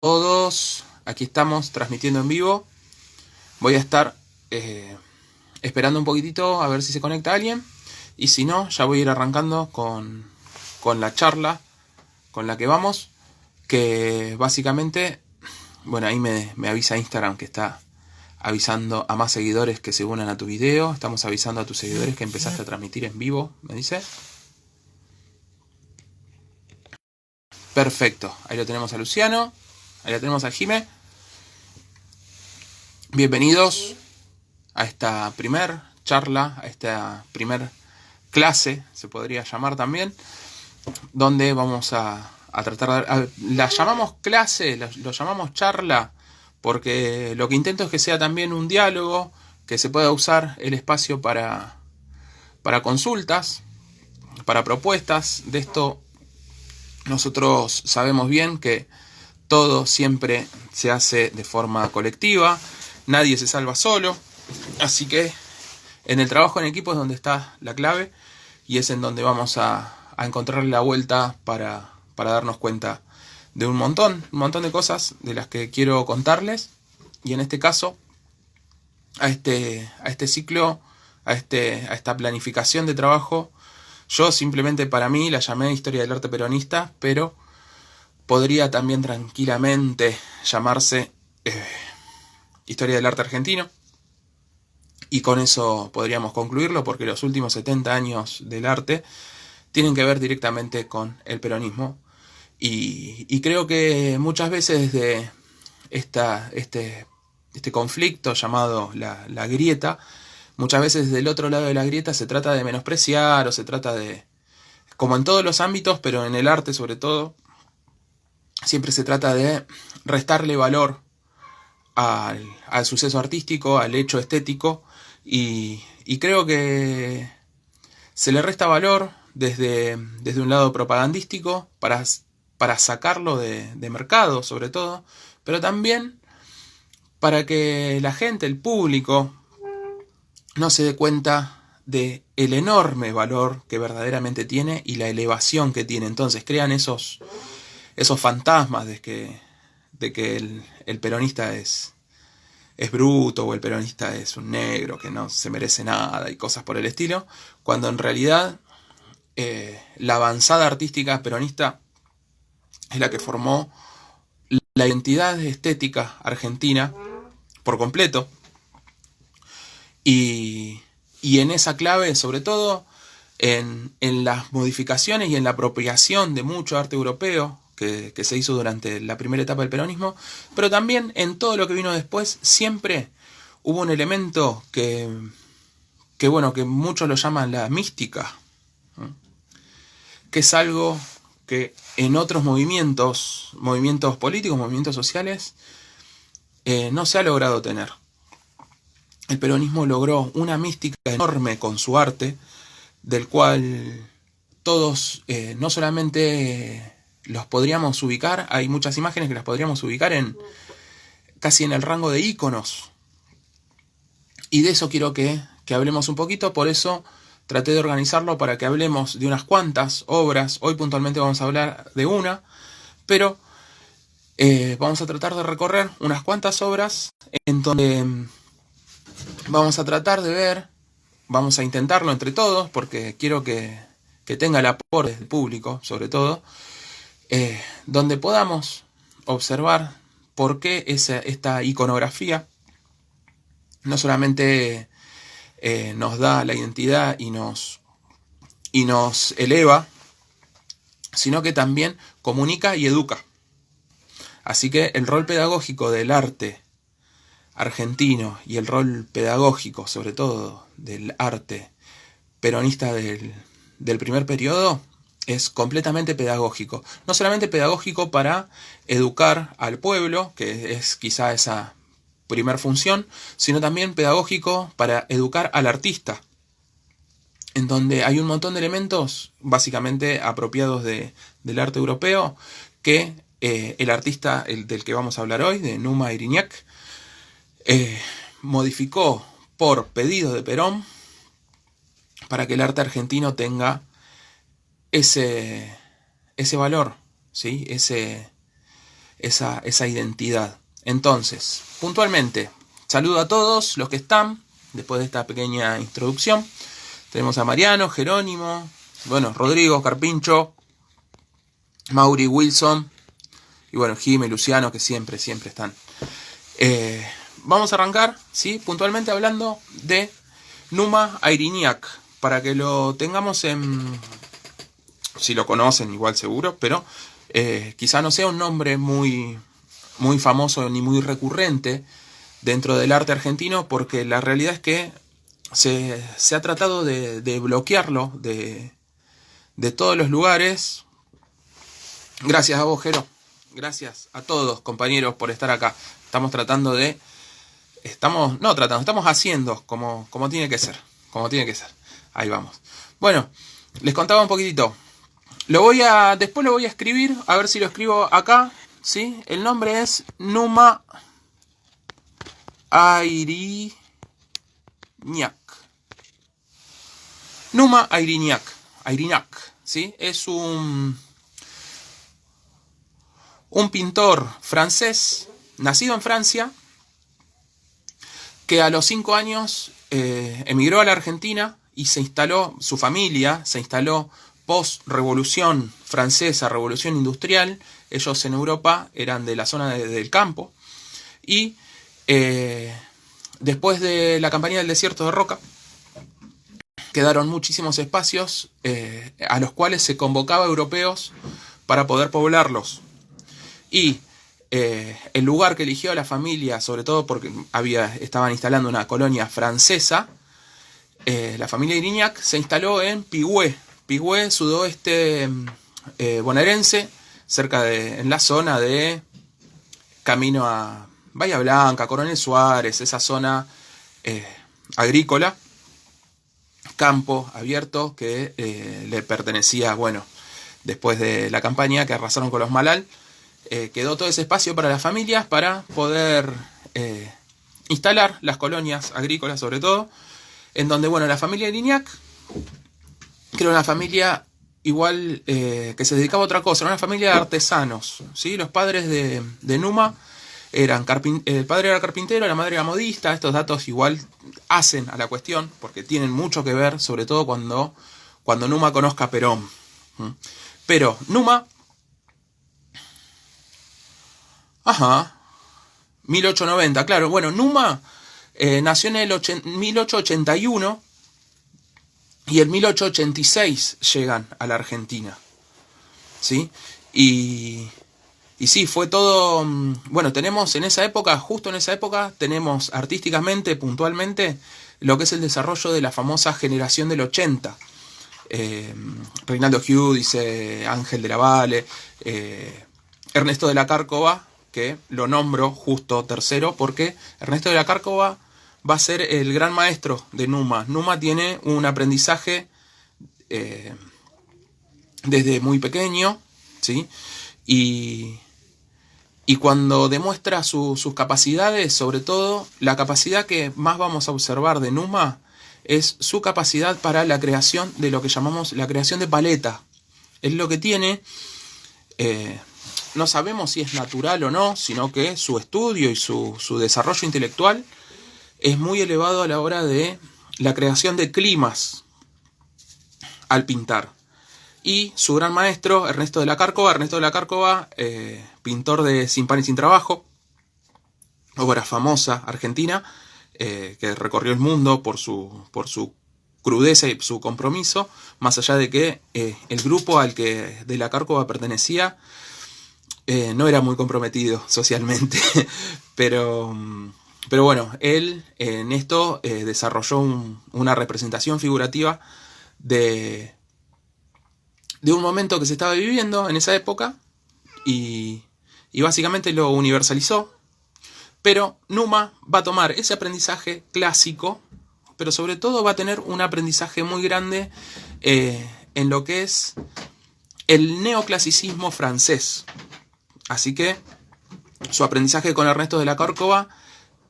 Todos, aquí estamos transmitiendo en vivo. Voy a estar esperando un poquitito a ver si se conecta alguien. Y si no, ya voy a ir arrancando con la charla con la que vamos. Que básicamente, bueno, ahí me avisa Instagram que está avisando a más seguidores que se unan a tu video. Estamos avisando a tus seguidores que empezaste a transmitir en vivo, me dice. Perfecto, ahí lo tenemos a Luciano. Ahí lo tenemos a Jime. Bienvenidos a esta primer charla, a esta primer clase, se podría llamar también, donde vamos a tratar de... La llamamos clase, lo llamamos charla, porque lo que intento es que sea también un diálogo, que se pueda usar el espacio para consultas, para propuestas. De esto nosotros sabemos bien que todo siempre se hace de forma colectiva, nadie se salva solo, así que en el trabajo en equipo es donde está la clave y es en donde vamos a encontrar la vuelta para darnos cuenta de un montón de cosas de las que quiero contarles. Y en este caso, a este ciclo, a esta planificación de trabajo, yo simplemente para mí la llamé Historia del Arte Peronista, pero podría también tranquilamente llamarse Historia del Arte Argentino. Y con eso podríamos concluirlo, porque los últimos 70 años del arte tienen que ver directamente con el peronismo. Y creo que muchas veces de este conflicto llamado la grieta, muchas veces del otro lado de la grieta se trata de menospreciar o se trata de, como en todos los ámbitos, pero en el arte sobre todo, siempre se trata de restarle valor al suceso artístico, al hecho estético, y creo que se le resta valor desde un lado propagandístico para sacarlo de mercado sobre todo, pero también para que la gente, el público, no se dé cuenta de el enorme valor que verdaderamente tiene y la elevación que tiene. Entonces crean esos fantasmas de que el peronista es bruto o el peronista es un negro que no se merece nada y cosas por el estilo, cuando en realidad la avanzada artística peronista es la que formó la identidad estética argentina por completo, y en esa clave, sobre todo en las modificaciones y en la apropiación de mucho arte europeo que se hizo durante la primera etapa del peronismo, pero también en todo lo que vino después, siempre hubo un elemento que muchos lo llaman la mística, que es algo que en otros movimientos políticos, movimientos sociales, no se ha logrado tener. El peronismo logró una mística enorme con su arte, del cual todos no solamente los podríamos ubicar, hay muchas imágenes que las podríamos ubicar casi en el rango de íconos. Y de eso quiero que hablemos un poquito, por eso traté de organizarlo para que hablemos de unas cuantas obras. Hoy puntualmente vamos a hablar de una, pero vamos a tratar de recorrer unas cuantas obras en donde vamos a tratar de ver, vamos a intentarlo entre todos, porque quiero que tenga el aporte del público, sobre todo, donde podamos observar por qué esta iconografía no solamente nos da la identidad y nos eleva, sino que también comunica y educa. Así que el rol pedagógico del arte argentino y el rol pedagógico, sobre todo, del arte peronista del primer periodo, es completamente pedagógico. No solamente pedagógico para educar al pueblo, que es quizá esa primer función, sino también pedagógico para educar al artista, en donde hay un montón de elementos básicamente apropiados del arte europeo que el artista del que vamos a hablar hoy, de Numa Iriñak, modificó por pedido de Perón para que el arte argentino tenga ese valor, ¿sí? esa identidad. Entonces, puntualmente, saludo a todos los que están, después de esta pequeña introducción. Tenemos a Mariano, Jerónimo, bueno, Rodrigo, Carpincho, Mauri, Wilson, y bueno, Jimmy, Luciano, que siempre están. Vamos a arrancar, ¿sí? Puntualmente hablando de Numa Airiniak, para que lo tengamos en... Si lo conocen, igual seguro, pero quizá no sea un nombre muy famoso ni muy recurrente dentro del arte argentino, porque la realidad es que se ha tratado de bloquearlo de todos los lugares. Gracias a vos, Jero. Gracias a todos, compañeros, por estar acá. Estamos haciendo como tiene que ser. Ahí vamos. Bueno, les contaba un poquitito. Después lo voy a escribir, a ver si lo escribo acá, ¿sí? El nombre es Numa Airiniak. Numa Airiniak, ¿sí? Es un pintor francés, nacido en Francia, que a los 5 años emigró a la Argentina y su familia se instaló post-revolución francesa, revolución industrial. Ellos en Europa eran de la zona del campo. Y después de la campaña del desierto de Roca, quedaron muchísimos espacios a los cuales se convocaba a europeos para poder poblarlos. Y el lugar que eligió la familia, sobre todo porque estaban instalando una colonia francesa, la familia Airiniak se instaló en Pigüé, sudoeste bonaerense, en la zona de camino a Bahía Blanca, Coronel Suárez, esa zona agrícola, campo abierto que le pertenecía, bueno, después de la campaña que arrasaron con los Malal, quedó todo ese espacio para las familias para poder instalar las colonias agrícolas, sobre todo, en donde, bueno, la familia Airiniak, que era una familia igual que se dedicaba a otra cosa, era una familia de artesanos, ¿sí? Los padres de Numa eran el padre era carpintero, la madre era modista. Estos datos igual hacen a la cuestión, porque tienen mucho que ver, sobre todo cuando Numa conozca a Perón. Pero Numa, 1890, claro, bueno, Numa nació en el 1881 y en 1886 llegan a la Argentina, ¿sí? Y sí, fue todo... Bueno, tenemos justo en esa época, tenemos artísticamente, puntualmente, lo que es el desarrollo de la famosa generación del 80. Reinaldo Giudice, Ángel de la Valle, Ernesto de la Cárcova, que lo nombro justo tercero, porque Ernesto de la Cárcova va a ser el gran maestro de Numa. Numa tiene un aprendizaje desde muy pequeño, ¿sí? Y cuando demuestra sus capacidades, sobre todo, la capacidad que más vamos a observar de Numa es su capacidad para la creación de lo que llamamos la creación de paleta. Es lo que tiene, no sabemos si es natural o no, sino que su estudio y su desarrollo intelectual es muy elevado a la hora de la creación de climas al pintar. Y su gran maestro, Ernesto de la Cárcova, pintor de Sin pan y sin trabajo, obra famosa argentina, que recorrió el mundo por su crudeza y su compromiso, más allá de que el grupo al que de la Cárcova pertenecía no era muy comprometido socialmente, pero bueno, él en esto desarrolló una representación figurativa de un momento que se estaba viviendo en esa época y básicamente lo universalizó. Pero Numa va a tomar ese aprendizaje clásico, pero sobre todo va a tener un aprendizaje muy grande en lo que es el neoclasicismo francés. Así que su aprendizaje con Ernesto de la Cárcova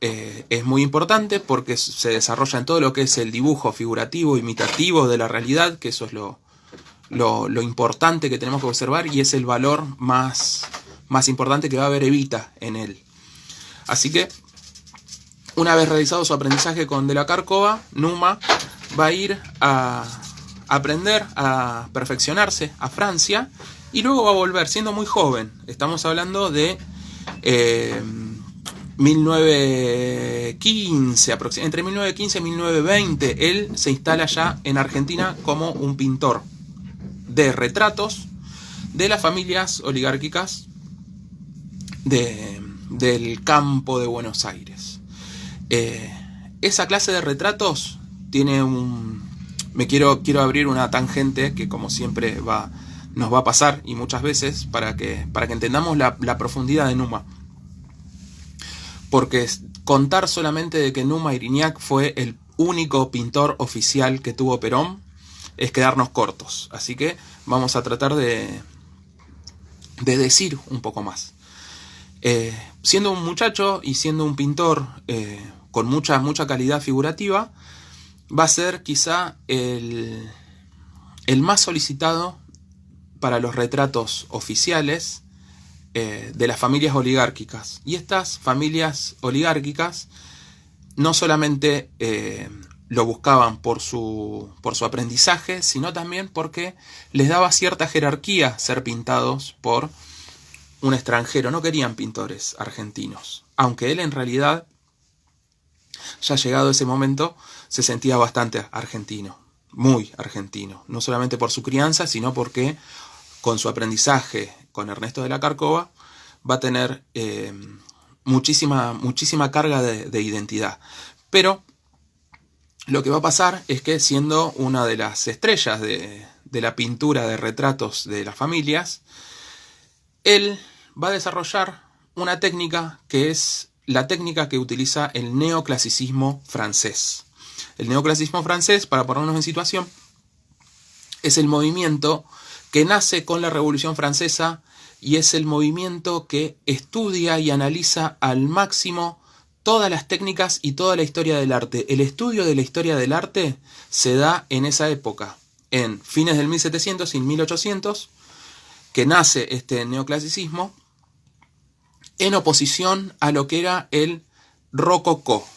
es muy importante porque se desarrolla en todo lo que es el dibujo figurativo, imitativo de la realidad, que eso es lo importante que tenemos que observar y es el valor más más importante que va a ver Evita en él. Así que, una vez realizado su aprendizaje con De la Cárcova, Numa va a ir a aprender, a perfeccionarse a Francia, y luego va a volver siendo muy joven. Estamos hablando de 1915, entre 1915 y 1920. Él se instala ya en Argentina como un pintor de retratos de las familias oligárquicas del campo de Buenos Aires. Esa clase de retratos tiene quiero abrir una tangente que, como siempre, nos va a pasar, y muchas veces, para que entendamos la profundidad de Numa. Porque contar solamente de que Numa Irignac fue el único pintor oficial que tuvo Perón es quedarnos cortos. Así que vamos a tratar de decir un poco más. Siendo un muchacho y siendo un pintor con mucha calidad figurativa, va a ser quizá el más solicitado para los retratos oficiales de las familias oligárquicas. Y estas familias oligárquicas no solamente lo buscaban por su aprendizaje, sino también porque les daba cierta jerarquía ser pintados por un extranjero. No querían pintores argentinos, aunque él en realidad, ya llegado ese momento, se sentía bastante argentino, muy argentino, no solamente por su crianza, sino porque con su aprendizaje con Ernesto de la Cárcova va a tener muchísima carga de identidad. Pero lo que va a pasar es que, siendo una de las estrellas de la pintura de retratos de las familias, él va a desarrollar una técnica que es la técnica que utiliza el neoclasicismo francés. El neoclasicismo francés, para ponernos en situación, es el movimiento que nace con la Revolución Francesa y es el movimiento que estudia y analiza al máximo todas las técnicas y toda la historia del arte. El estudio de la historia del arte se da en esa época, en fines del 1700 y 1800, que nace este neoclasicismo en oposición a lo que era el rococó.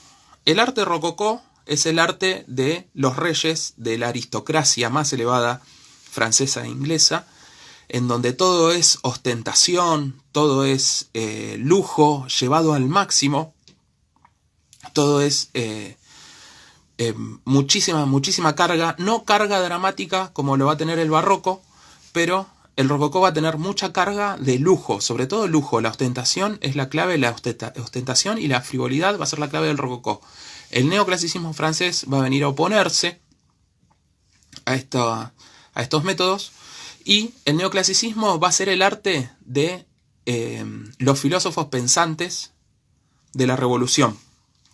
El arte rococó es el arte de los reyes, de la aristocracia más elevada francesa e inglesa, en donde todo es ostentación, todo es lujo llevado al máximo, todo es muchísima carga, no carga dramática como lo va a tener el barroco, pero el rococó va a tener mucha carga de lujo, sobre todo lujo. La ostentación es la clave, la ostentación y la frivolidad va a ser la clave del rococó. El neoclasicismo francés va a venir a oponerse a estos métodos, y el neoclasicismo va a ser el arte de los filósofos pensantes de la Revolución.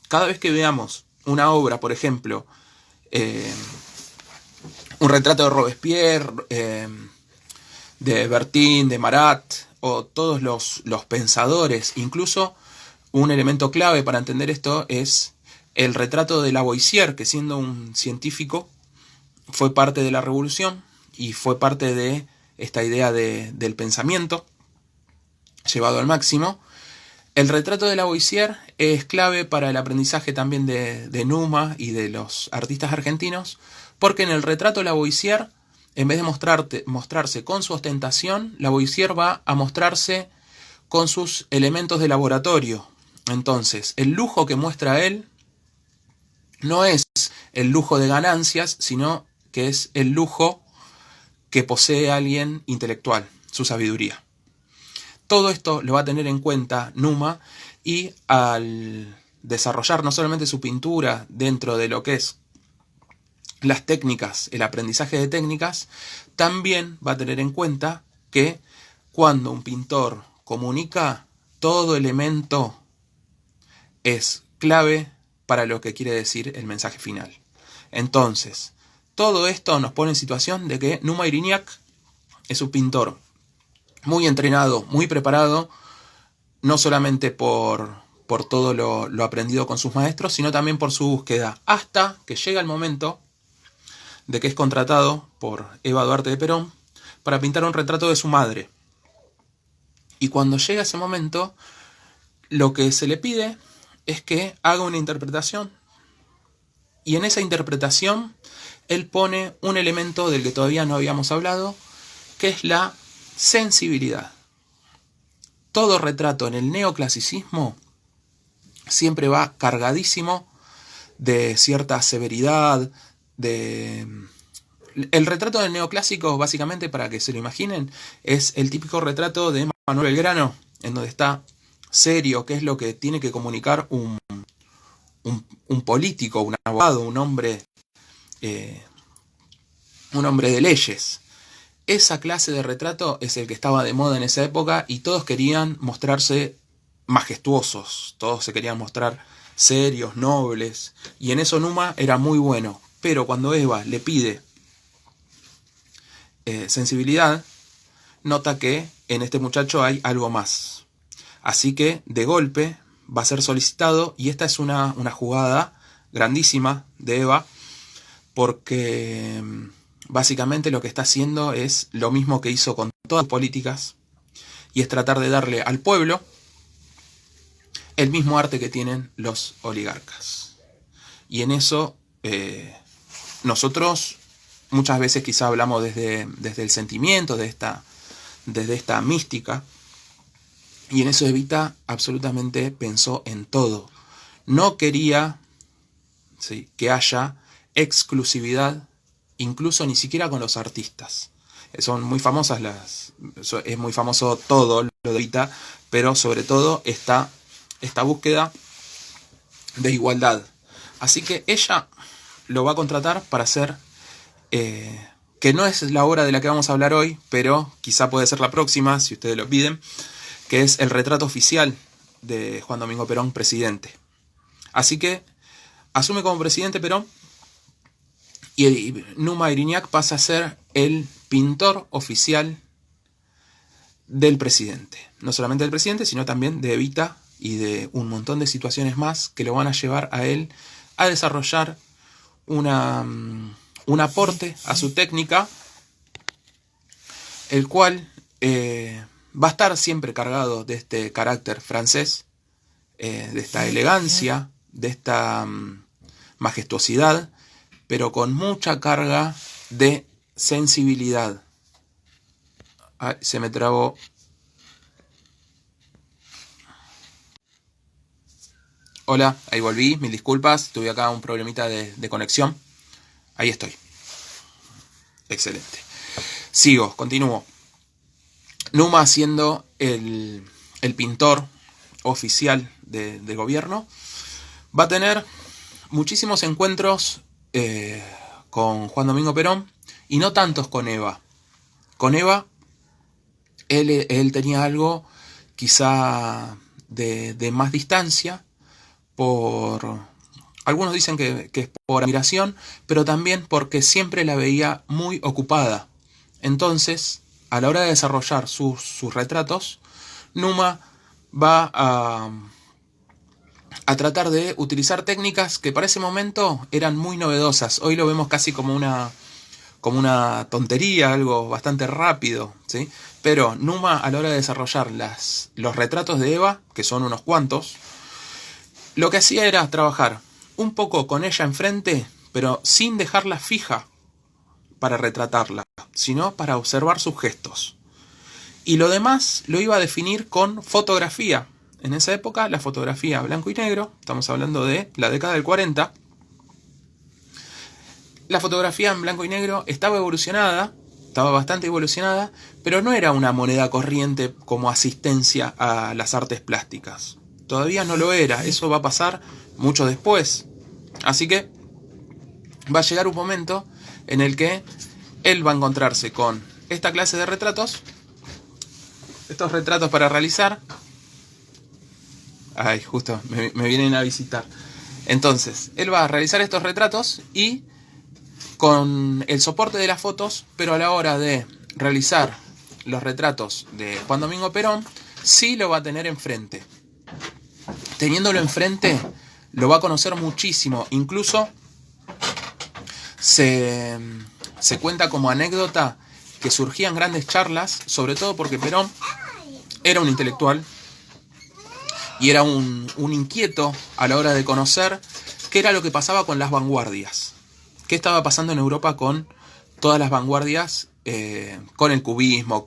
Cada vez que veamos una obra, por ejemplo, un retrato de Robespierre, de Bertin, de Marat, o todos los pensadores, incluso un elemento clave para entender esto es el retrato de Lavoisier, que, siendo un científico, fue parte de la Revolución y fue parte de esta idea del pensamiento llevado al máximo. El retrato de Lavoisier es clave para el aprendizaje también de Numa y de los artistas argentinos, porque en el retrato de Lavoisier, en vez de mostrarse con su ostentación, Lavoisier va a mostrarse con sus elementos de laboratorio. Entonces, el lujo que muestra él no es el lujo de ganancias, sino que es el lujo que posee alguien intelectual, su sabiduría. Todo esto lo va a tener en cuenta Numa, y al desarrollar no solamente su pintura dentro de lo que es las técnicas, el aprendizaje de técnicas, también va a tener en cuenta que cuando un pintor comunica, todo elemento es clave para lo que quiere decir el mensaje final. Entonces, todo esto nos pone en situación de que Numa Irignac es un pintor muy entrenado, muy preparado, no solamente por todo lo aprendido con sus maestros, sino también por su búsqueda, hasta que llega el momento de que es contratado por Eva Duarte de Perón para pintar un retrato de su madre. Y cuando llega ese momento, lo que se le pide es que haga una interpretación. Y en esa interpretación, él pone un elemento del que todavía no habíamos hablado, que es la sensibilidad. Todo retrato en el neoclasicismo siempre va cargadísimo de cierta severidad, El retrato del neoclásico, básicamente, para que se lo imaginen, es el típico retrato de Manuel Belgrano, en donde está serio, qué es lo que tiene que comunicar un político, un abogado, un hombre de leyes. Esa clase de retrato es el que estaba de moda en esa época y todos querían mostrarse majestuosos, todos se querían mostrar serios, nobles, y en eso Numa era muy bueno. Pero cuando Eva le pide sensibilidad, nota que en este muchacho hay algo más. Así que de golpe va a ser solicitado, y esta es una jugada grandísima de Eva, porque básicamente lo que está haciendo es lo mismo que hizo con todas las políticas, y es tratar de darle al pueblo el mismo arte que tienen los oligarcas. Y en eso nosotros muchas veces quizá hablamos desde el sentimiento, desde esta mística, y en eso Evita absolutamente pensó en todo. No quería, ¿sí?, que haya exclusividad, incluso ni siquiera con los artistas. Son muy famosas es muy famoso todo lo de Evita, pero sobre todo esta búsqueda de igualdad. Así que ella lo va a contratar para hacer, que no es la obra de la que vamos a hablar hoy, pero quizá puede ser la próxima, si ustedes lo piden, que es el retrato oficial de Juan Domingo Perón, presidente. Así que asume como presidente Perón, y Numa Irignac pasa a ser el pintor oficial del presidente. No solamente del presidente, sino también de Evita y de un montón de situaciones más que lo van a llevar a él a desarrollar un aporte a su técnica, el cual va a estar siempre cargado de este carácter francés, de esta elegancia, de esta majestuosidad, pero con mucha carga de sensibilidad. Ay, se me trabó. Hola, ahí volví, mil disculpas, tuve acá un problemita de conexión. Ahí estoy. Excelente. Continúo. Numa, siendo el pintor oficial del gobierno, va a tener muchísimos encuentros con Juan Domingo Perón, y no tantos con Eva. Con Eva, él tenía algo quizá de más distancia, algunos dicen que es por admiración, pero también porque siempre la veía muy ocupada. Entonces, a la hora de desarrollar sus retratos, Numa va a tratar de utilizar técnicas que para ese momento eran muy novedosas. Hoy lo vemos casi como una tontería, algo bastante rápido, ¿sí? Pero Numa, a la hora de desarrollar los retratos de Eva, que son unos cuantos, lo que hacía era trabajar un poco con ella enfrente, pero sin dejarla fija para retratarla, sino para observar sus gestos. Y lo demás lo iba a definir con fotografía. En esa época, la fotografía blanco y negro, estamos hablando de la década del 40, la fotografía en blanco y negro estaba bastante evolucionada, pero no era una moneda corriente como asistencia a las artes plásticas. Todavía no lo era, eso va a pasar mucho después. Así que va a llegar un momento en el que él va a encontrarse con esta clase de retratos, estos retratos para realizar. Ay, justo, me vienen a visitar. Entonces, él va a realizar estos retratos y con el soporte de las fotos, pero a la hora de realizar los retratos de Juan Domingo Perón, sí lo va a tener enfrente. Teniéndolo enfrente, lo va a conocer muchísimo. Incluso se cuenta como anécdota que surgían grandes charlas, sobre todo porque Perón era un intelectual y era un inquieto a la hora de conocer qué era lo que pasaba con las vanguardias. ¿Qué estaba pasando en Europa con todas las vanguardias? Con el cubismo,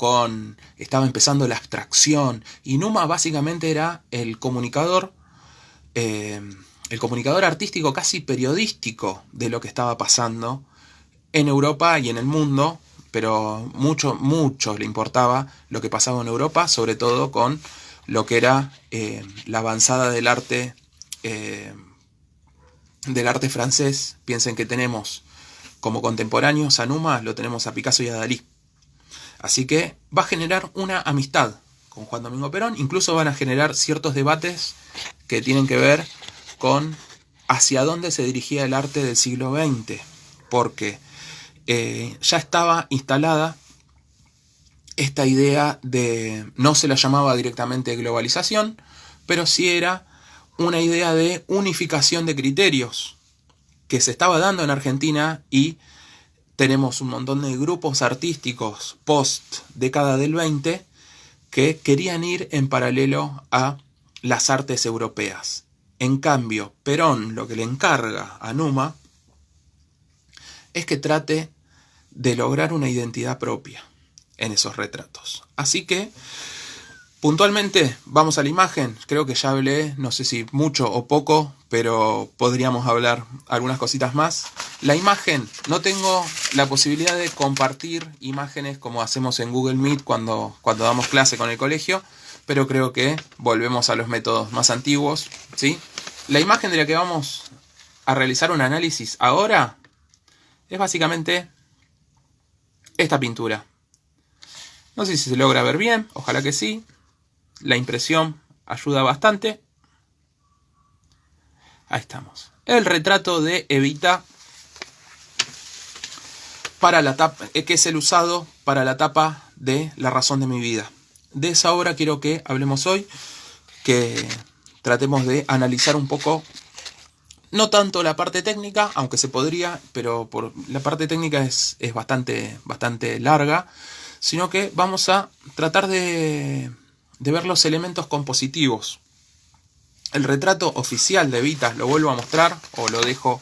estaba empezando la abstracción. Y Numa básicamente era el comunicador artístico, casi periodístico, de lo que estaba pasando en Europa y en el mundo, pero mucho le importaba lo que pasaba en Europa, sobre todo con lo que era la avanzada del arte francés. Piensen que tenemos como contemporáneos a Numa, lo tenemos a Picasso y a Dalí. Así que va a generar una amistad con Juan Domingo Perón, incluso van a generar ciertos debates que tienen que ver con hacia dónde se dirigía el arte del siglo XX, porque ya estaba instalada esta idea de, no se la llamaba directamente globalización, pero sí era una idea de unificación de criterios que se estaba dando en Argentina, y tenemos un montón de grupos artísticos post década del 20 que querían ir en paralelo a las artes europeas. En cambio, Perón lo que le encarga a Numa es que trate de lograr una identidad propia en esos retratos. Así que, puntualmente, vamos a la imagen. Creo que ya hablé, no sé si mucho o poco, pero podríamos hablar algunas cositas más. La imagen, no tengo la posibilidad de compartir imágenes como hacemos en Google Meet cuando damos clase con el colegio, pero creo que volvemos a los métodos más antiguos, ¿sí? La imagen de la que vamos a realizar un análisis ahora es básicamente esta pintura. No sé si se logra ver bien, ojalá que sí. La impresión ayuda bastante. Ahí estamos. El retrato de Evita para la tapa, que es el usado para la tapa de La razón de mi vida. De esa obra quiero que hablemos hoy, que tratemos de analizar un poco, no tanto la parte técnica, aunque se podría, pero la parte técnica es bastante larga, sino que vamos a tratar de ver los elementos compositivos. El retrato oficial de Evita, lo vuelvo a mostrar, o lo dejo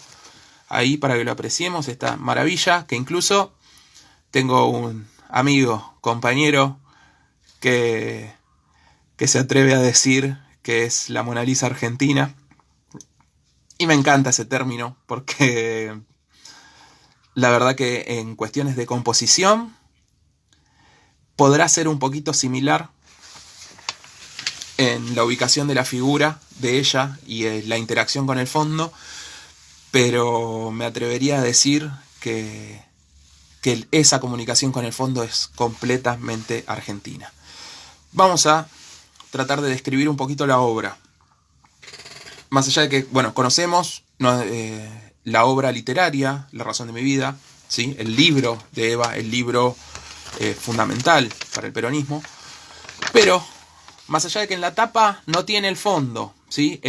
ahí para que lo apreciemos, esta maravilla, que incluso tengo un amigo, compañero, que se atreve a decir que es la Mona Lisa argentina. Y me encanta ese término, porque la verdad que en cuestiones de composición podrá ser un poquito similar en la ubicación de la figura de ella y la interacción con el fondo, pero me atrevería a decir que esa comunicación con el fondo es completamente argentina. Vamos a tratar de describir un poquito la obra. Más allá de que, bueno, conocemos la obra literaria, La razón de mi vida, ¿sí? El libro de Eva, el libro fundamental para el peronismo, pero más allá de que en la tapa no tiene el fondo, ¿sí?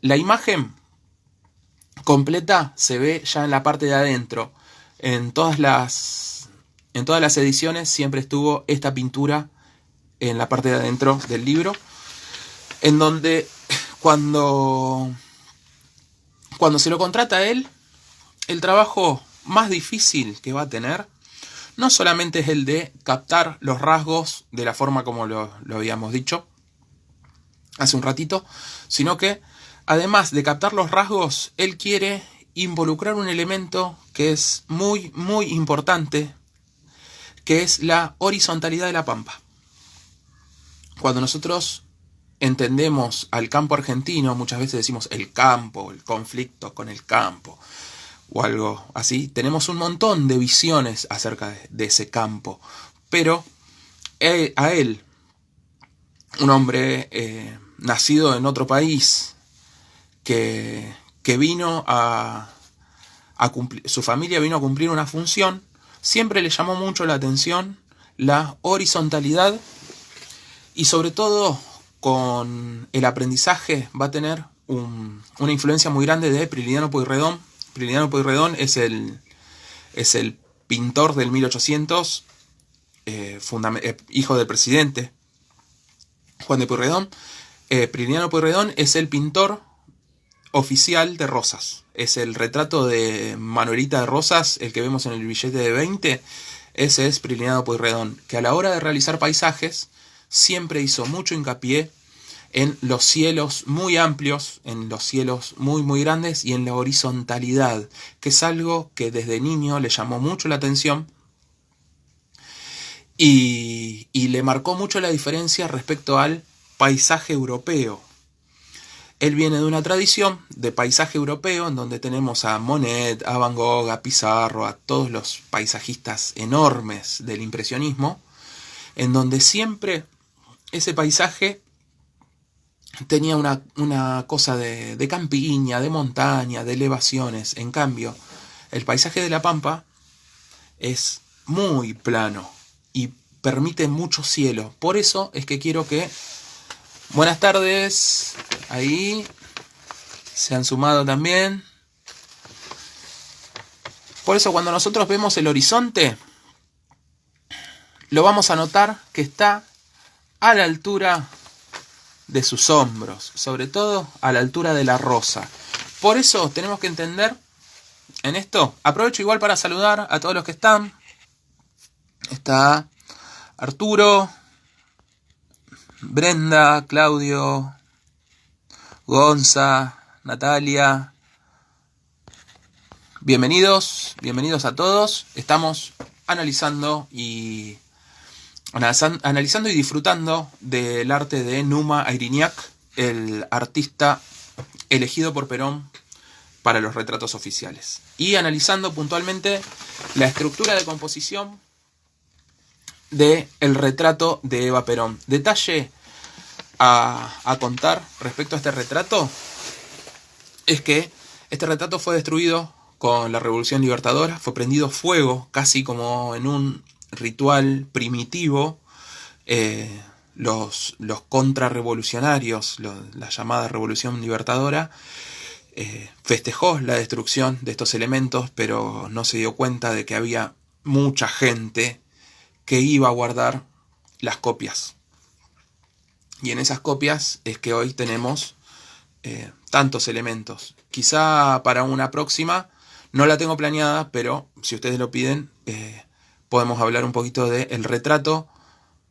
La imagen completa se ve ya en la parte de adentro. En todas las ediciones siempre estuvo esta pintura en la parte de adentro del libro, en donde cuando se lo contrata a él, el trabajo más difícil que va a tener no solamente es el de captar los rasgos de la forma como lo habíamos dicho hace un ratito, sino que además de captar los rasgos, él quiere involucrar un elemento que es muy, muy importante, que es la horizontalidad de la pampa. Cuando nosotros entendemos al campo argentino, muchas veces decimos el campo, el conflicto con el campo, o algo así. Tenemos un montón de visiones acerca de ese campo, pero a él, un hombre nacido en otro país, que vino a cumplir, su familia vino a cumplir una función, siempre le llamó mucho la atención la horizontalidad, y sobre todo con el aprendizaje va a tener una influencia muy grande de Prilidiano Pueyrredón. Prilidiano Pueyrredón es el pintor del 1800, hijo del presidente Juan de Pueyrredón. Prilidiano Pueyrredón es el pintor oficial de Rosas. Es el retrato de Manuelita de Rosas, el que vemos en el billete de 20. Ese es Prilidiano Pueyrredón, que a la hora de realizar paisajes siempre hizo mucho hincapié en los cielos muy amplios, en los cielos muy muy grandes y en la horizontalidad, que es algo que desde niño le llamó mucho la atención y le marcó mucho la diferencia respecto al paisaje europeo. Él viene de una tradición de paisaje europeo en donde tenemos a Monet, a Van Gogh, a Pizarro, a todos los paisajistas enormes del impresionismo, en donde siempre ese paisaje tenía una cosa de campiña, de montaña, de elevaciones. En cambio, el paisaje de La Pampa es muy plano y permite mucho cielo. Por eso es que quiero que... Buenas tardes, ahí se han sumado también. Por eso cuando nosotros vemos el horizonte, lo vamos a notar que está a la altura de sus hombros, sobre todo a la altura de la rosa. Por eso tenemos que entender en esto. Aprovecho igual para saludar a todos los que están. Está Arturo, Brenda, Claudio, Gonza, Natalia. Bienvenidos a todos. Estamos analizando y disfrutando del arte de Numa Airiniak, el artista elegido por Perón para los retratos oficiales. Y analizando puntualmente la estructura de composición del retrato de Eva Perón. Detalle a contar respecto a este retrato es que este retrato fue destruido con la Revolución Libertadora, fue prendido fuego casi como en un ritual primitivo. Los contrarrevolucionarios, la llamada Revolución Libertadora, festejó la destrucción de estos elementos, pero no se dio cuenta de que había mucha gente que iba a guardar las copias. Y en esas copias es que hoy tenemos tantos elementos. Quizá para una próxima, no la tengo planeada, pero si ustedes lo piden, podemos hablar un poquito del retrato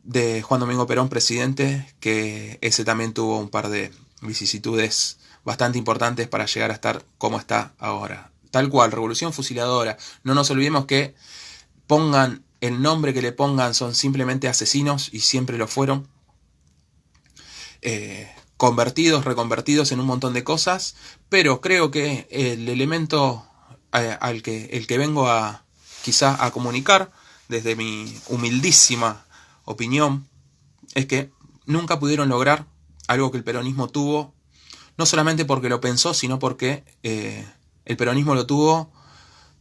de Juan Domingo Perón, presidente, que ese también tuvo un par de vicisitudes bastante importantes para llegar a estar como está ahora. Tal cual, revolución fusiladora. No nos olvidemos que pongan el nombre que le pongan, son simplemente asesinos y siempre lo fueron. Convertidos, reconvertidos en un montón de cosas, pero creo que el elemento el que vengo a quizá a comunicar desde mi humildísima opinión es que nunca pudieron lograr algo que el peronismo tuvo, no solamente porque lo pensó, sino porque el peronismo lo tuvo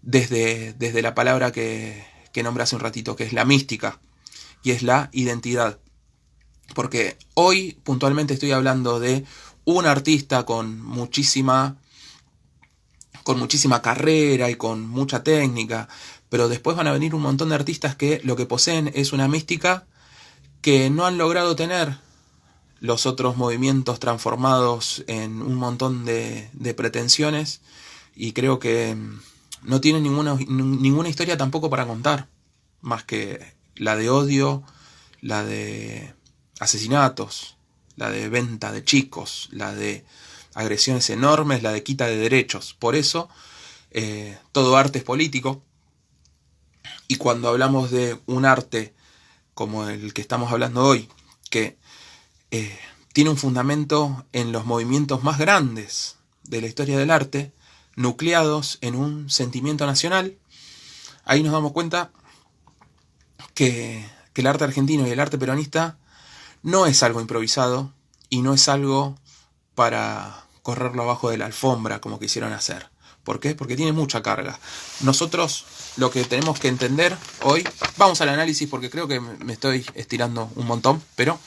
desde la palabra que nombré hace un ratito, que es la mística y es la identidad. Porque hoy puntualmente estoy hablando de un artista con muchísima carrera y con mucha técnica, pero después van a venir un montón de artistas que lo que poseen es una mística que no han logrado tener los otros movimientos transformados en un montón de pretensiones, y creo que no tienen ninguna historia tampoco para contar, más que la de odio, la de asesinatos, la de venta de chicos, la de agresiones enormes, la de quita de derechos. Por eso todo arte es político, y cuando hablamos de un arte como el que estamos hablando hoy, que tiene un fundamento en los movimientos más grandes de la historia del arte, nucleados en un sentimiento nacional, ahí nos damos cuenta que el arte argentino y el arte peronista no es algo improvisado y no es algo para correrlo abajo de la alfombra como quisieron hacer. ¿Por qué? Porque tiene mucha carga. Nosotros lo que tenemos que entender hoy, vamos al análisis porque creo que me estoy estirando un montón, pero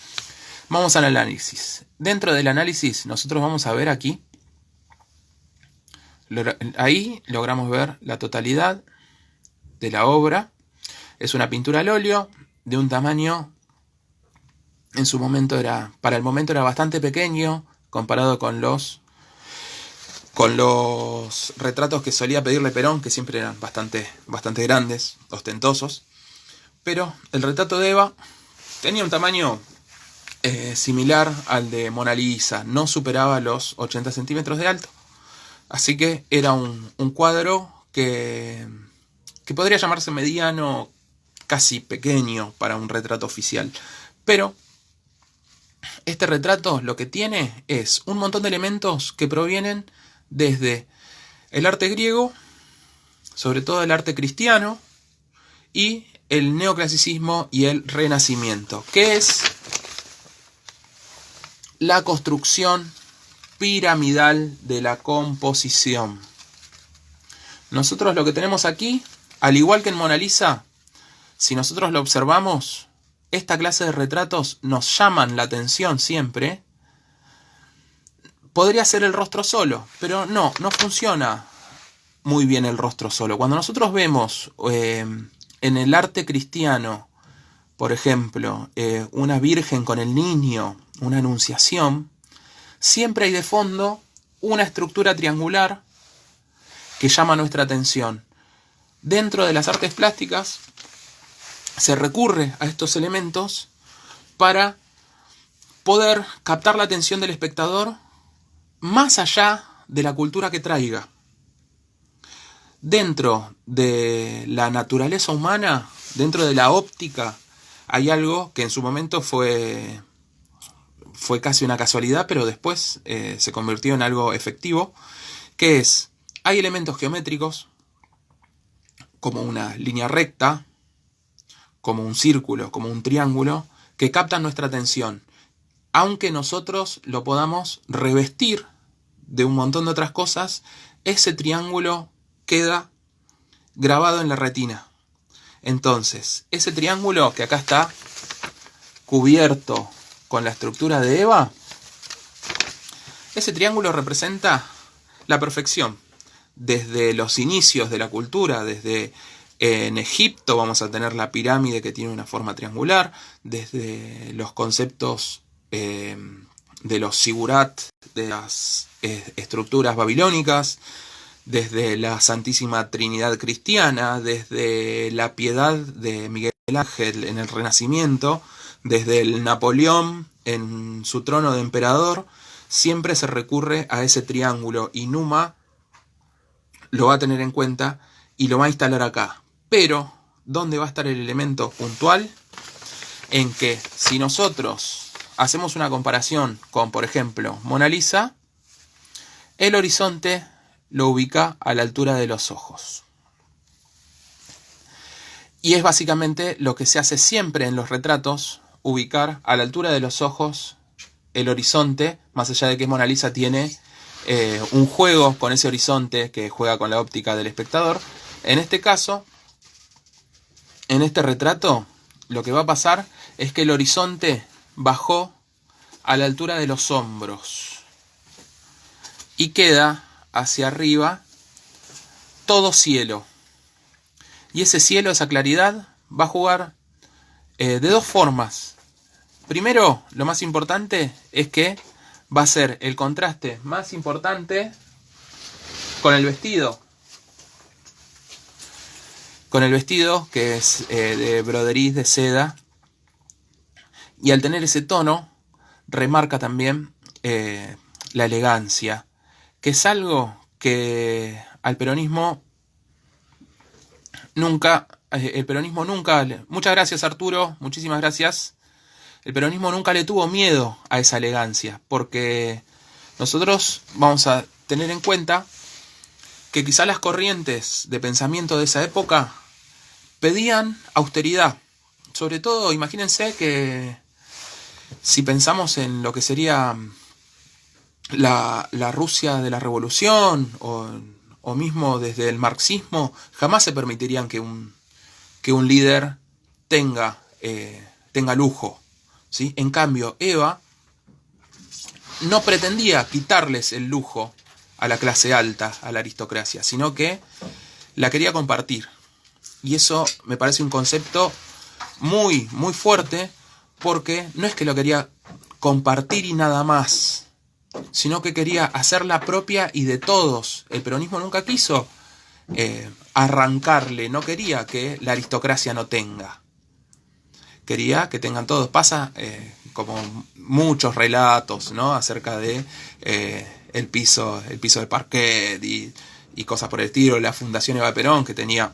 vamos al análisis. Dentro del análisis nosotros vamos a ver aquí, ahí logramos ver la totalidad de la obra. Es una pintura al óleo de un tamaño En su momento para el momento era bastante pequeño comparado con los retratos que solía pedirle Perón, que siempre eran bastante grandes, ostentosos. Pero el retrato de Eva tenía un tamaño similar al de Mona Lisa, no superaba los 80 centímetros de alto. Así que era un cuadro que podría llamarse mediano, casi pequeño para un retrato oficial. Pero este retrato lo que tiene es un montón de elementos que provienen desde el arte griego, sobre todo el arte cristiano, y el neoclasicismo y el renacimiento, que es la construcción piramidal de la composición. Nosotros lo que tenemos aquí, al igual que en Mona Lisa, si nosotros lo observamos, esta clase de retratos nos llaman la atención siempre. Podría ser el rostro solo, pero no funciona muy bien el rostro solo. Cuando nosotros vemos en el arte cristiano, por ejemplo, una virgen con el niño, una anunciación, siempre hay de fondo una estructura triangular que llama nuestra atención. Dentro de las artes plásticas se recurre a estos elementos para poder captar la atención del espectador más allá de la cultura que traiga. Dentro de la naturaleza humana, dentro de la óptica, hay algo que en su momento fue casi una casualidad, pero después se convirtió en algo efectivo, que es, hay elementos geométricos, como una línea recta, como un círculo, como un triángulo, que captan nuestra atención, aunque nosotros lo podamos revestir de un montón de otras cosas, ese triángulo queda grabado en la retina. Entonces, ese triángulo que acá está cubierto con la estructura de Eva, ese triángulo representa la perfección. Desde los inicios de la cultura, desde en Egipto vamos a tener la pirámide que tiene una forma triangular, desde los conceptos de los sigurat, de las estructuras babilónicas, desde la Santísima Trinidad cristiana, desde la Piedad de Miguel Ángel en el Renacimiento, desde el Napoleón en su trono de emperador, siempre se recurre a ese triángulo y Numa lo va a tener en cuenta y lo va a instalar acá. Pero, ¿dónde va a estar el elemento puntual? En que si nosotros hacemos una comparación con, por ejemplo, Mona Lisa, el horizonte lo ubica a la altura de los ojos. Y es básicamente lo que se hace siempre en los retratos, ubicar a la altura de los ojos el horizonte, más allá de que Mona Lisa tiene un juego con ese horizonte que juega con la óptica del espectador. En este caso, en este retrato, lo que va a pasar es que el horizonte bajó a la altura de los hombros y queda hacia arriba todo cielo. Y ese cielo, esa claridad, va a jugar de dos formas. Primero, lo más importante es que va a ser el contraste más importante con el vestido. Con el vestido que es de broderies de seda. Y al tener ese tono, remarca también la elegancia, que es algo que al peronismo nunca, muchas gracias Arturo, muchísimas gracias. El peronismo nunca le tuvo miedo a esa elegancia, porque nosotros vamos a tener en cuenta que quizá las corrientes de pensamiento de esa época pedían austeridad. Sobre todo, imagínense que si pensamos en lo que sería la Rusia de la Revolución o mismo desde el marxismo, jamás se permitirían que un líder tenga lujo, ¿sí? En cambio, Eva no pretendía quitarles el lujo a la clase alta, a la aristocracia, sino que la quería compartir. Y eso me parece un concepto muy, muy fuerte, porque no es que lo quería compartir y nada más, sino que quería hacerla propia y de todos. El peronismo nunca quiso arrancarle, no quería que la aristocracia no tenga. Quería que tengan todos. Pasa como muchos relatos, ¿no? Acerca de el piso de parquet y cosas por el estilo. La Fundación Eva Perón, que tenía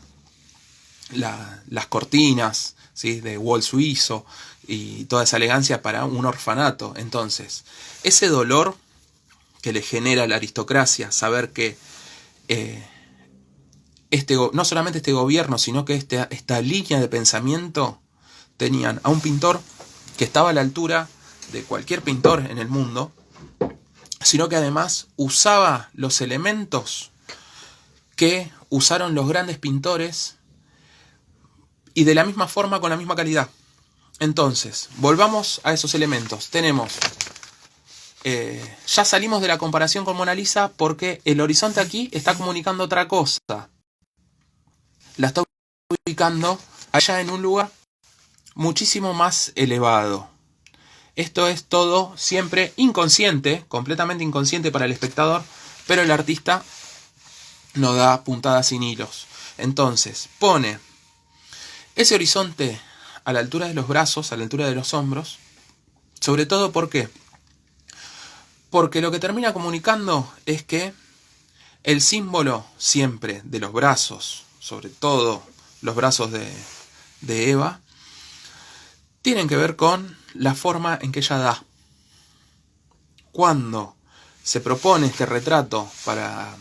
las cortinas, ¿sí? De wall suizo y toda esa elegancia para un orfanato. Entonces, ese dolor que le genera a la aristocracia saber que no solamente este gobierno, sino que esta línea de pensamiento tenían a un pintor que estaba a la altura de cualquier pintor en el mundo, sino que además usaba los elementos que usaron los grandes pintores y de la misma forma, con la misma calidad. Entonces, volvamos a esos elementos. Tenemos, ya salimos de la comparación con Mona Lisa porque el horizonte aquí está comunicando otra cosa. La está ubicando allá en un lugar muchísimo más elevado. Esto es todo siempre inconsciente, completamente inconsciente para el espectador, pero el artista no da puntadas sin hilos. Entonces, pone ese horizonte a la altura de los brazos, a la altura de los hombros, sobre todo ¿por qué? Porque lo que termina comunicando es que el símbolo siempre de los brazos, sobre todo los brazos de Eva, tienen que ver con la forma en que ella da. Cuando se propone este retrato para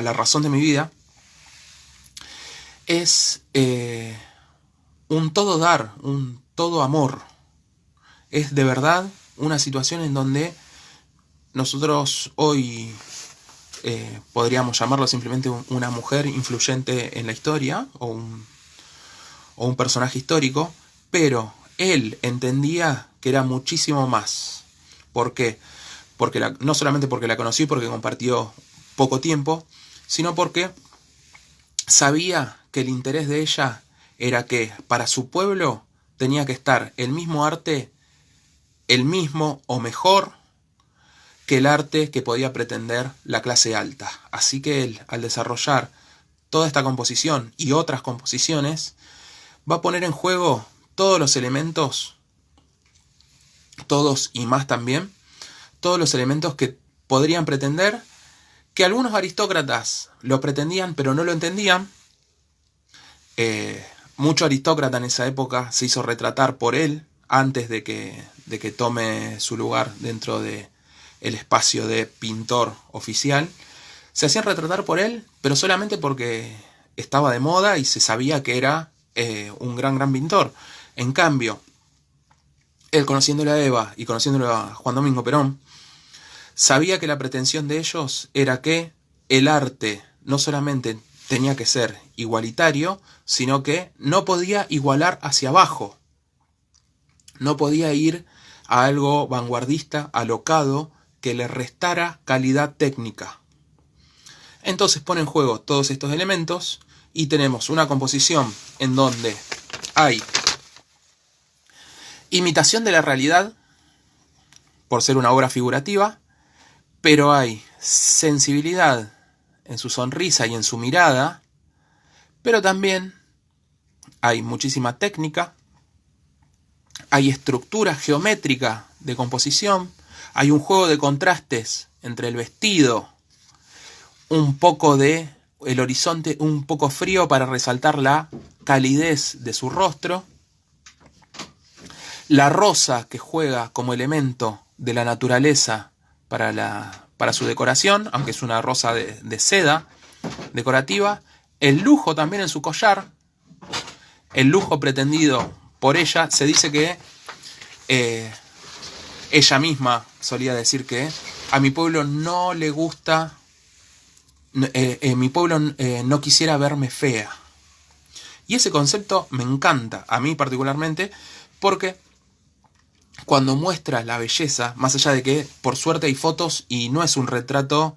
la razón de mi vida, es un todo dar, un todo amor. Es de verdad una situación en donde nosotros hoy podríamos llamarlo simplemente una mujer influyente en la historia o un personaje histórico, pero él entendía que era muchísimo más. ¿Por qué? Porque no solamente porque la conocí, porque compartió poco tiempo, sino porque sabía que el interés de ella era que para su pueblo tenía que estar el mismo arte, el mismo o mejor que el arte que podía pretender la clase alta. Así que él, al desarrollar toda esta composición y otras composiciones, va a poner en juego todos los elementos, todos y más también, todos los elementos que podrían pretender, que algunos aristócratas lo pretendían pero no lo entendían. Mucho aristócrata en esa época se hizo retratar por él antes de que tome su lugar dentro del espacio de pintor oficial. Se hacían retratar por él, pero solamente porque estaba de moda y se sabía que era un gran pintor. En cambio, él, conociéndole a Eva y conociéndole a Juan Domingo Perón, sabía que la pretensión de ellos era que el arte no solamente tenía que ser igualitario, sino que no podía igualar hacia abajo. No podía ir a algo vanguardista, alocado, que le restara calidad técnica. Entonces pone en juego todos estos elementos y tenemos una composición en donde hay imitación de la realidad, por ser una obra figurativa, pero hay sensibilidad en su sonrisa y en su mirada, pero también hay muchísima técnica, hay estructura geométrica de composición, hay un juego de contrastes entre el vestido, un poco de el horizonte un poco frío para resaltar la calidez de su rostro, la rosa que juega como elemento de la naturaleza para su decoración, aunque es una rosa de seda decorativa, el lujo también en su collar, el lujo pretendido por ella. Se dice que ella misma solía decir que a mi pueblo no le gusta, mi pueblo no quisiera verme fea. Y ese concepto me encanta, a mí particularmente, porque cuando muestra la belleza, más allá de que por suerte hay fotos y no es un retrato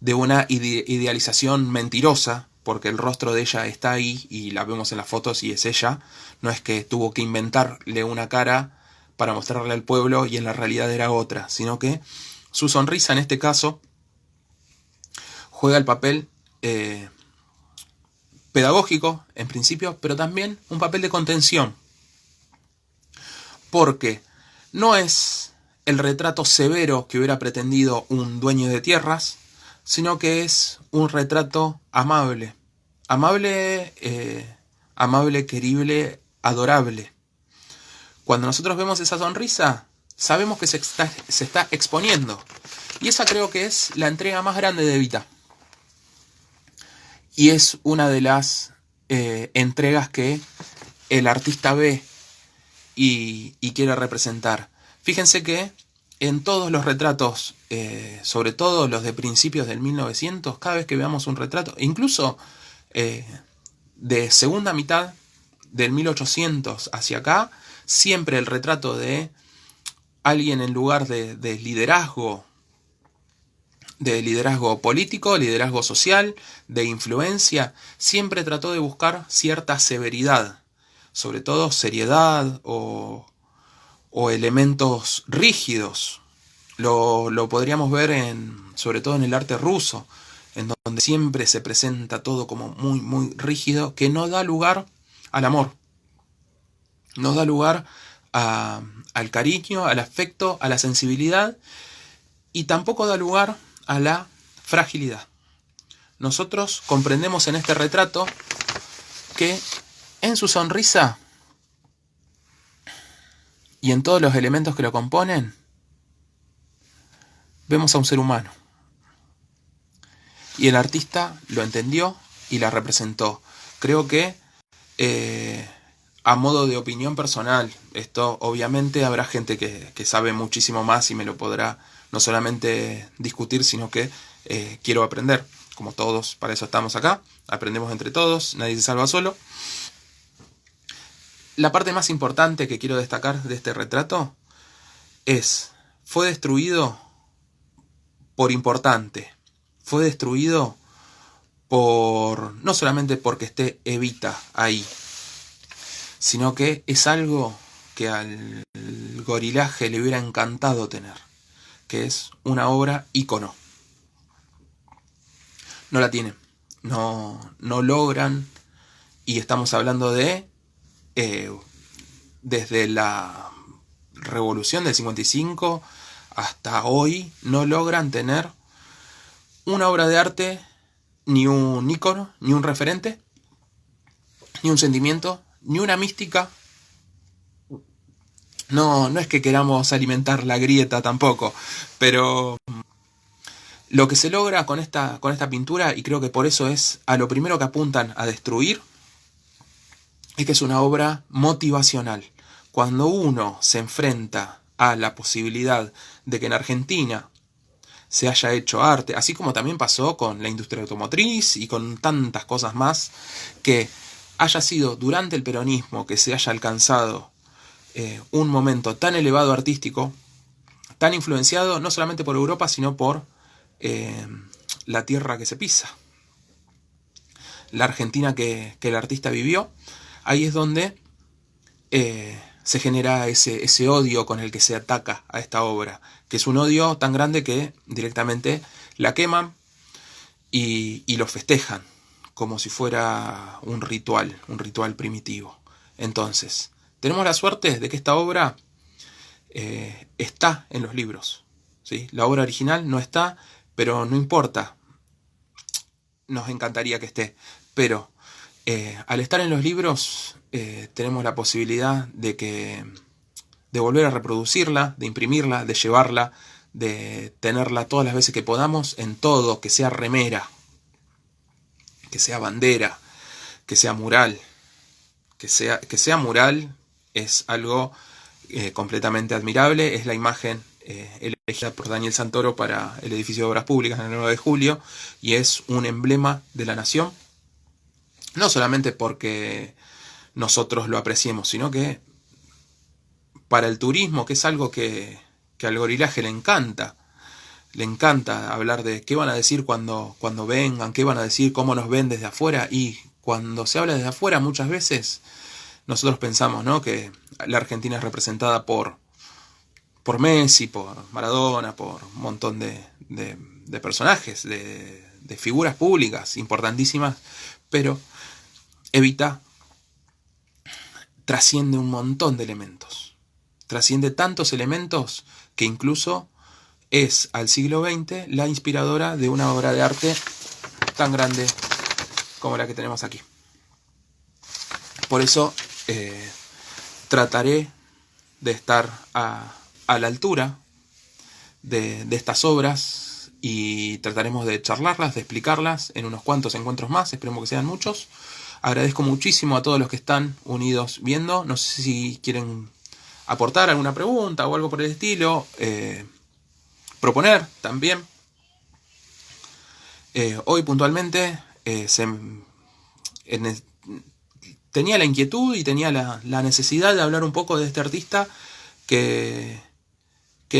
de una idealización mentirosa, porque el rostro de ella está ahí y la vemos en las fotos y es ella. No es que tuvo que inventarle una cara para mostrarle al pueblo y en la realidad era otra, sino que su sonrisa en este caso juega el papel pedagógico en principio, pero también un papel de contención, porque no es el retrato severo que hubiera pretendido un dueño de tierras, sino que es un retrato amable, amable, querible, adorable. Cuando nosotros vemos esa sonrisa, sabemos que se está exponiendo. Y esa creo que es la entrega más grande de Evita. Y es una de las entregas que el artista ve y quiere representar. Fíjense que en todos los retratos, sobre todo los de principios del 1900, cada vez que veamos un retrato, incluso de segunda mitad del 1800 hacia acá, siempre el retrato de alguien en lugar de liderazgo político, liderazgo social, de influencia, siempre trató de buscar cierta severidad, sobre todo seriedad o elementos rígidos. Lo podríamos ver sobre todo en el arte ruso, en donde siempre se presenta todo como muy, muy rígido, que no da lugar al amor, no da lugar al cariño, al afecto, a la sensibilidad, y tampoco da lugar a la fragilidad. Nosotros comprendemos en este retrato que en su sonrisa y en todos los elementos que lo componen, vemos a un ser humano. Y el artista lo entendió y la representó. Creo que a modo de opinión personal, esto obviamente habrá gente que sabe muchísimo más y me lo podrá no solamente discutir, sino que quiero aprender, como todos, para eso estamos acá, aprendemos entre todos, nadie se salva solo. La parte más importante que quiero destacar de este retrato fue destruido por importante, fue destruido no solamente porque esté Evita ahí, sino que es algo que al gorilaje le hubiera encantado tener, que es una obra ícono. No la tienen, no logran, y estamos hablando de desde la revolución del 55 hasta hoy, no logran tener una obra de arte, ni un ícono, ni un referente, ni un sentimiento, ni una mística. No es que queramos alimentar la grieta tampoco, pero lo que se logra con esta pintura, y creo que por eso es a lo primero que apuntan a destruir, es que es una obra motivacional. Cuando uno se enfrenta a la posibilidad de que en Argentina se haya hecho arte, así como también pasó con la industria automotriz y con tantas cosas más, que haya sido durante el peronismo que se haya alcanzado un momento tan elevado artístico, tan influenciado no solamente por Europa, sino por la tierra que se pisa, la Argentina que el artista vivió. Ahí es donde se genera ese odio con el que se ataca a esta obra, que es un odio tan grande que directamente la queman y lo festejan como si fuera un ritual primitivo. Entonces, tenemos la suerte de que esta obra está en los libros, ¿sí? La obra original no está, pero no importa, nos encantaría que esté, pero al estar en los libros tenemos la posibilidad de volver a reproducirla, de imprimirla, de llevarla, de tenerla todas las veces que podamos en todo, que sea remera, que sea bandera, que sea mural, que sea mural es algo completamente admirable. Es la imagen elegida por Daniel Santoro para el edificio de Obras Públicas en el 9 de julio y es un emblema de la nación, no solamente porque nosotros lo apreciemos, sino que para el turismo, que es algo que al gorilaje le encanta, le encanta hablar de qué van a decir cuando vengan, qué van a decir, cómo nos ven desde afuera. Y cuando se habla desde afuera, muchas veces nosotros pensamos, ¿no?, que la Argentina es representada por Messi, por Maradona, por un montón de personajes, de figuras públicas importantísimas, pero Evita trasciende un montón de elementos. Trasciende tantos elementos que incluso es al siglo XX la inspiradora de una obra de arte tan grande como la que tenemos aquí. Por eso trataré de estar a la altura de estas obras y trataremos de charlarlas, de explicarlas en unos cuantos encuentros más, esperemos que sean muchos. Agradezco muchísimo a todos los que están unidos viendo. No sé si quieren aportar alguna pregunta o algo por el estilo, proponer también. Hoy puntualmente tenía la inquietud y tenía la necesidad de hablar un poco de este artista que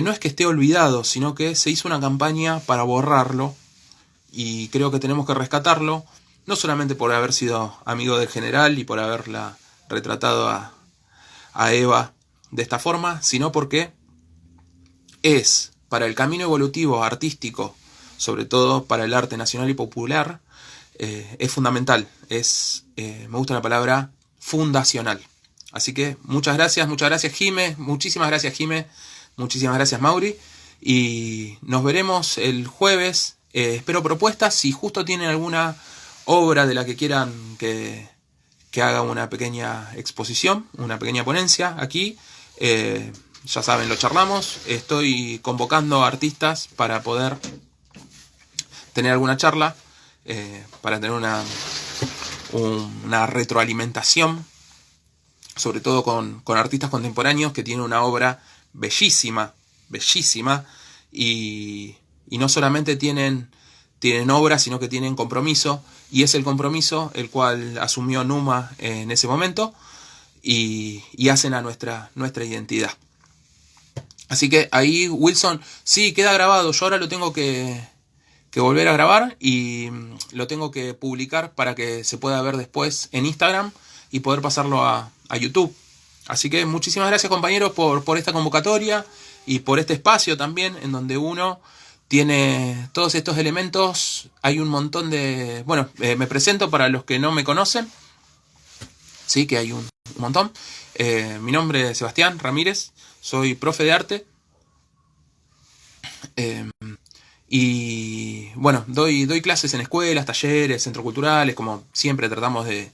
no es que esté olvidado, sino que se hizo una campaña para borrarlo y creo que tenemos que rescatarlo, no solamente por haber sido amigo del general y por haberla retratado a Eva de esta forma, sino porque es para el camino evolutivo artístico, sobre todo para el arte nacional y popular, es fundamental, me gusta la palabra fundacional. Así que muchas gracias Jime, muchísimas gracias Jime, muchísimas gracias Mauri, y nos veremos el jueves. Espero propuestas, si justo tienen alguna obra de la que quieran que haga una pequeña exposición, una pequeña ponencia aquí, ya saben, lo charlamos. Estoy convocando a artistas para poder tener alguna charla, para tener una retroalimentación, sobre todo con artistas contemporáneos que tienen una obra bellísima, y no solamente tienen obra, sino que tienen compromiso, y es el compromiso el cual asumió Numa en ese momento, y hacen a nuestra identidad. Así que ahí, Wilson, sí, queda grabado. Yo ahora lo tengo que volver a grabar y lo tengo que publicar para que se pueda ver después en Instagram y poder pasarlo a YouTube. Así que muchísimas gracias, compañeros, por esta convocatoria y por este espacio también en donde uno tiene todos estos elementos. Hay un montón de... Bueno, me presento para los que no me conocen. Sí, que hay un montón. Mi nombre es Sebastián Ramírez, soy profe de arte. Y bueno, doy clases en escuelas, talleres, centros culturales, como siempre tratamos de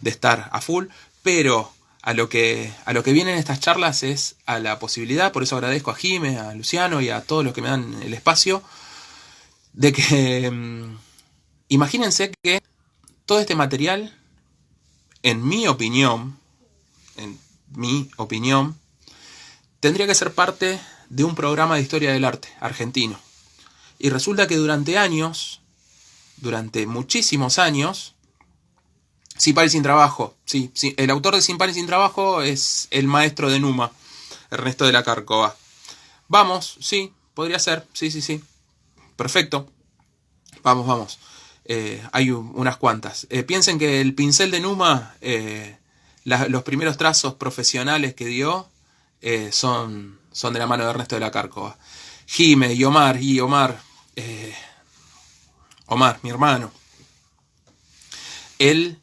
estar a full, pero a lo que vienen estas charlas es a la posibilidad, por eso agradezco a Jime, a Luciano y a todos los que me dan el espacio, de que imagínense que todo este material, en mi opinión, tendría que ser parte de un programa de historia del arte argentino. Y resulta que durante muchísimos años, Sin Par y Sin Trabajo, sí, el autor de Sin Par y Sin Trabajo es el maestro de Numa, Ernesto de la Cárcova. Vamos, sí, podría ser, sí, perfecto, vamos. Hay unas cuantas. Piensen que el pincel de Numa, los primeros trazos profesionales que dio son de la mano de Ernesto de la Cárcova. Jime y Omar, Omar, mi hermano, él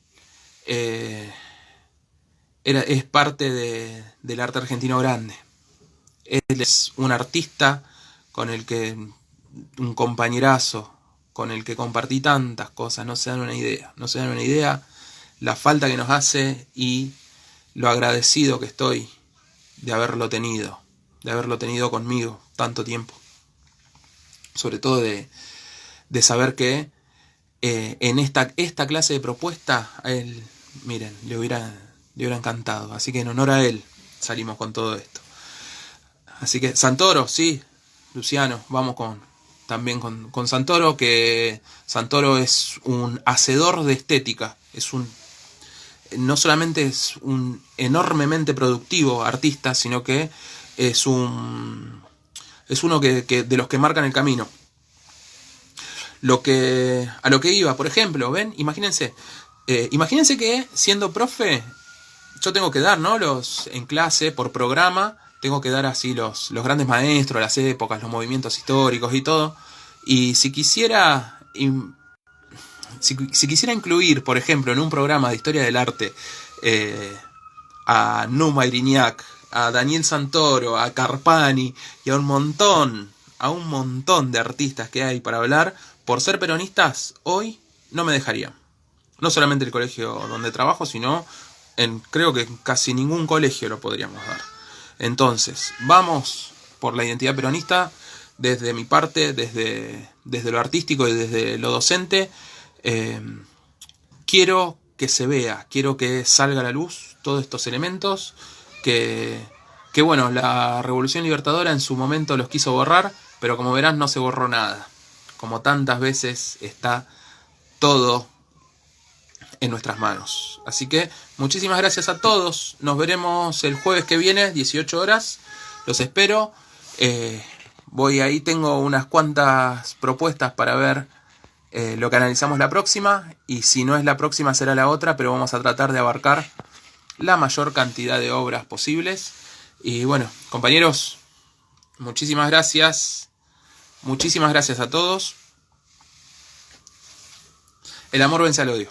es parte del arte argentino grande. Él es un artista un compañerazo, con el que compartí tantas cosas, no se dan una idea la falta que nos hace y lo agradecido que estoy de haberlo tenido conmigo tanto tiempo. Sobre todo de saber que en esta clase de propuesta a él, miren, le hubiera encantado. Así que en honor a él salimos con todo esto. Así que Santoro, sí, Luciano, vamos también con Santoro, que Santoro es un hacedor de estética, no solamente es un enormemente productivo artista, sino que es un es uno de los que marcan el camino. A lo que iba, por ejemplo, ¿ven? Imagínense que siendo profe, yo tengo que dar, ¿no? En clase, por programa, tengo que dar así los grandes maestros, las épocas, los movimientos históricos y todo. Y si quisiera incluir, por ejemplo, en un programa de historia del arte, a Numa Irignac, a Daniel Santoro, a Carpani y a un montón de artistas que hay para hablar, por ser peronistas, hoy no me dejarían. No solamente el colegio donde trabajo, sino creo que en casi ningún colegio lo podríamos dar. Entonces, vamos por la identidad peronista, desde mi parte, desde lo artístico y desde lo docente. Quiero que se vea, quiero que salga a la luz todos estos elementos que bueno, la Revolución Libertadora en su momento los quiso borrar, pero como verán no se borró nada. Como tantas veces está todo en nuestras manos. Así que muchísimas gracias a todos. Nos veremos el jueves que viene, 18 horas. Los espero. Ahí tengo unas cuantas propuestas para ver lo que analizamos la próxima. Y si no es la próxima será la otra, pero vamos a tratar de abarcar la mayor cantidad de obras posibles. Y bueno, compañeros, muchísimas gracias. Muchísimas gracias a todos. El amor vence al odio.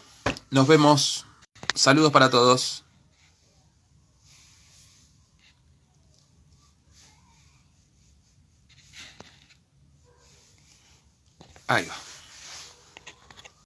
Nos vemos. Saludos para todos. Ahí va.